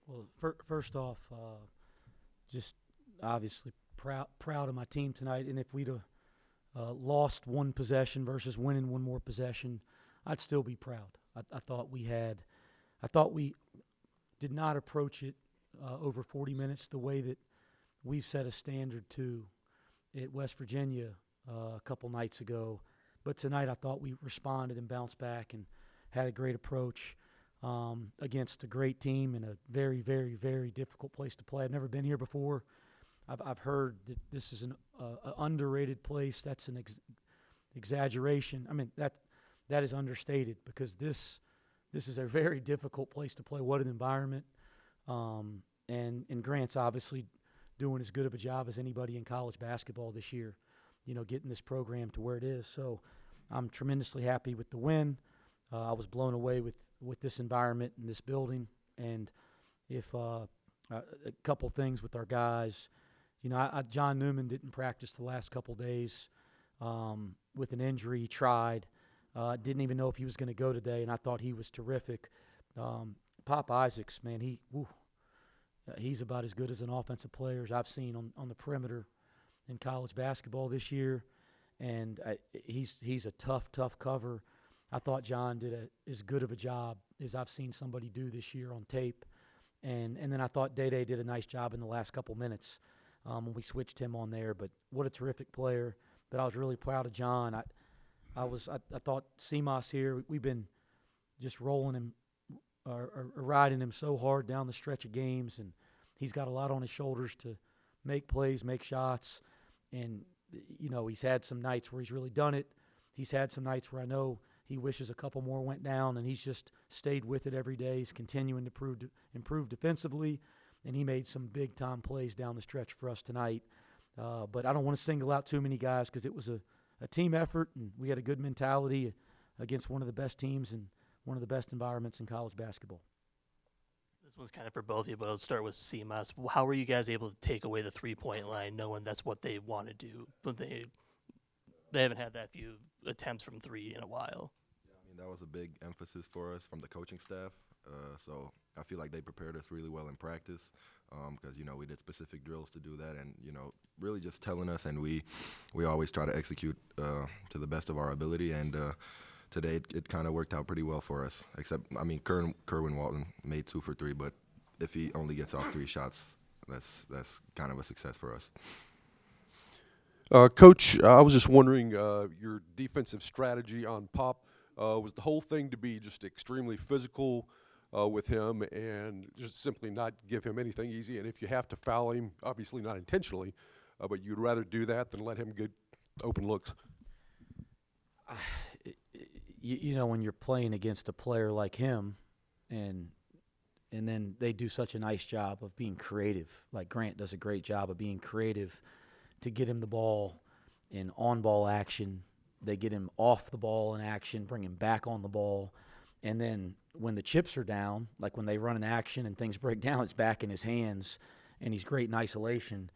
Well, first off, just obviously proud of my team tonight. And if we'd have lost one possession versus winning one more possession, I'd still be proud. I thought we did not approach it over 40 minutes the way that we've set a standard to at West Virginia a couple nights ago. But tonight I thought we responded and bounced back and had a great approach against a great team in a very, very, very difficult place to play. I've never been here before. I've heard that this is an underrated place. That's an exaggeration. I mean, that is understated because this is a very difficult place to play. What an environment. And Grant's obviously doing as good of a job as anybody in college basketball this year, getting this program to where it is. So I'm tremendously happy with the win. I was blown away with this environment and this building. And if a couple things with our guys, John Newman didn't practice the last couple days with an injury. He tried. Didn't even know if he was going to go today, and I thought he was terrific. Pop Isaacs, man, he's about as good as an offensive player as I've seen on the perimeter in college basketball this year, and he's a tough cover. I thought John did as good of a job as I've seen somebody do this year on tape, and then I thought Day did a nice job in the last couple minutes when we switched him on there. But what a terrific player! But I was really proud of John. I thought Simas here, we've been just rolling him or riding him so hard down the stretch of games, and he's got a lot on his shoulders to make plays, make shots, and he's had some nights where he's really done it. He's had some nights where I know he wishes a couple more went down, and he's just stayed with it every day. He's continuing to improve defensively, and he made some big-time plays down the stretch for us tonight. But I don't want to single out too many guys because it was a team effort, and we had a good mentality against one of the best teams and one of the best environments in college basketball. This one's kind of for both of you, but I'll start with Simas. How were you guys able to take away the three-point line, knowing that's what they want to do, but they haven't had that few attempts from three in a while? Yeah, I mean, that was a big emphasis for us from the coaching staff. So I feel like they prepared us really well in practice because, we did specific drills to do that and, really just telling us, and we always try to execute to the best of our ability. And today it kind of worked out pretty well for us, except, Kerwin Walton made 2 for 3, but if he only gets off 3 shots, that's kind of a success for us. Coach, I was just wondering, your defensive strategy on Pop, was the whole thing to be just extremely physical with him and just simply not give him anything easy? And if you have to foul him, obviously not intentionally, but you'd rather do that than let him get open looks? When you're playing against a player like him and then they do such a nice job of being creative, like Grant does a great job of being creative to get him the ball in on-ball action. They get him off the ball in action, bring him back on the ball. And then when the chips are down, like when they run an action and things break down, it's back in his hands, and he's great in isolation.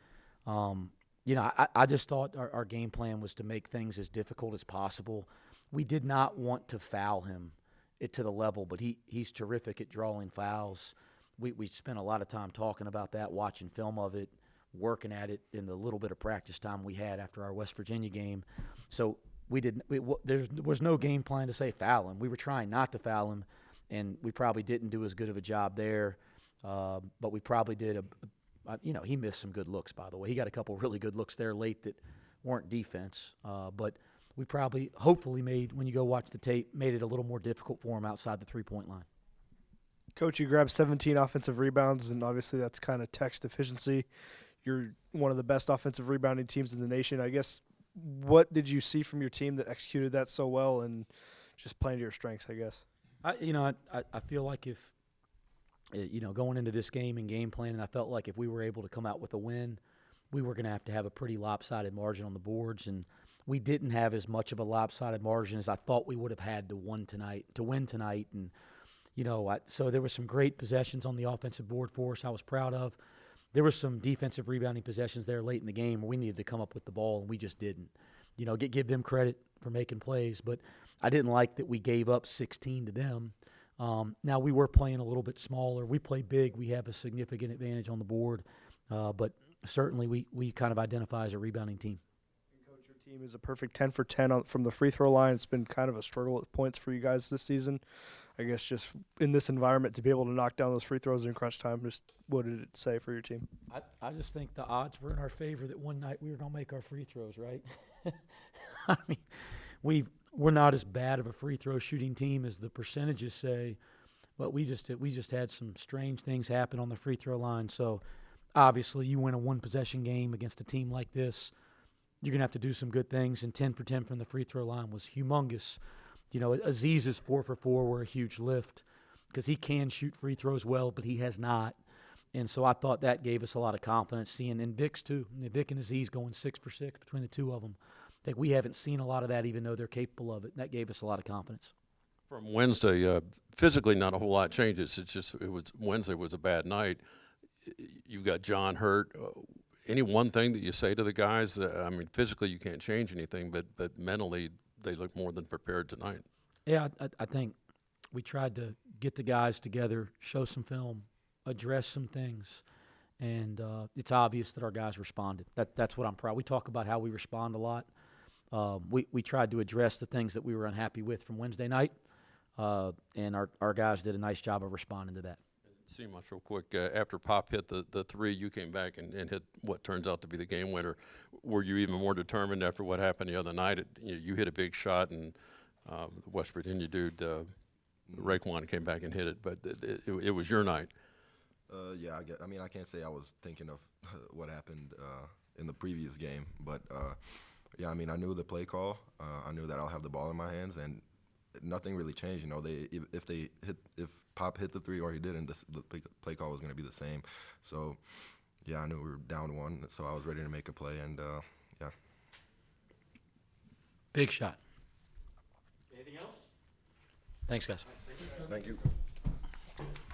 I just thought our game plan was to make things as difficult as possible. We did not want to foul him to the level, but he's terrific at drawing fouls. We spent a lot of time talking about that, watching film of it, working at it in the little bit of practice time we had after our West Virginia game. So there was no game plan to say foul him. We were trying not to foul him, and we probably didn't do as good of a job there. But we probably did he missed some good looks, by the way. He got a couple really good looks there late that weren't defense. But we probably, hopefully when you go watch the tape, made it a little more difficult for him outside the three-point line. Coach, you grabbed 17 offensive rebounds, and obviously that's kind of Tech's deficiency. You're one of the best offensive rebounding teams in the nation. I guess, what did you see from your team that executed that so well and just playing to your strengths, I guess? I feel like if, going into this game and game planning, I felt like if we were able to come out with a win, we were going to have a pretty lopsided margin on the boards, and we didn't have as much of a lopsided margin as I thought we would have had to win tonight. And, so there were some great possessions on the offensive board for us I was proud of. There were some defensive rebounding possessions there late in the game where we needed to come up with the ball, and we just didn't. Give them credit for making plays, but I didn't like that we gave up 16 to them. Now, we were playing a little bit smaller. We play big. We have a significant advantage on the board. But certainly we kind of identify as a rebounding team. Coach, your team is a perfect 10 for 10 from the free throw line. It's been kind of a struggle at points for you guys this season. I guess just in this environment to be able to knock down those free throws in crunch time, just what did it say for your team? I just think the odds were in our favor that one night we were going to make our free throws, right? I mean, we're not as bad of a free throw shooting team as the percentages say, but we just had some strange things happen on the free throw line. So obviously you win a one-possession game against a team like this, you're going to have to do some good things, and 10 for 10 from the free throw line was humongous. You know, Aziz's 4 for 4 were a huge lift because he can shoot free throws well, but he has not. And so I thought that gave us a lot of confidence seeing, and Vic's too. Vic and Aziz going 6 for 6 between the two of them. I think we haven't seen a lot of that, even though they're capable of it. That gave us a lot of confidence. From Wednesday, physically not a whole lot changes. It's just Wednesday was a bad night. You've got John hurt. Any one thing that you say to the guys? I mean, physically you can't change anything, but mentally they look more than prepared tonight. Yeah, I think we tried to get the guys together, show some film, address some things, and it's obvious that our guys responded. That's what I'm proud. We talk about how we respond a lot. We tried to address the things that we were unhappy with from Wednesday night, and our guys did a nice job of responding to that. Simas, real quick, after Pop hit the three, you came back and hit what turns out to be the game winner. Were you even more determined after what happened the other night? You hit a big shot, and the West Virginia dude, Raekwon, came back and hit it, but it was your night. Yeah, I can't say I was thinking of what happened in the previous game, but yeah, I mean, I knew the play call. I knew that I'll have the ball in my hands, and nothing really changed. You know, if Pop hit the three or he didn't, the play call was going to be the same. So, yeah, I knew we were down one, so I was ready to make a play, and yeah. Big shot. Anything else? Thanks, guys. Thank you.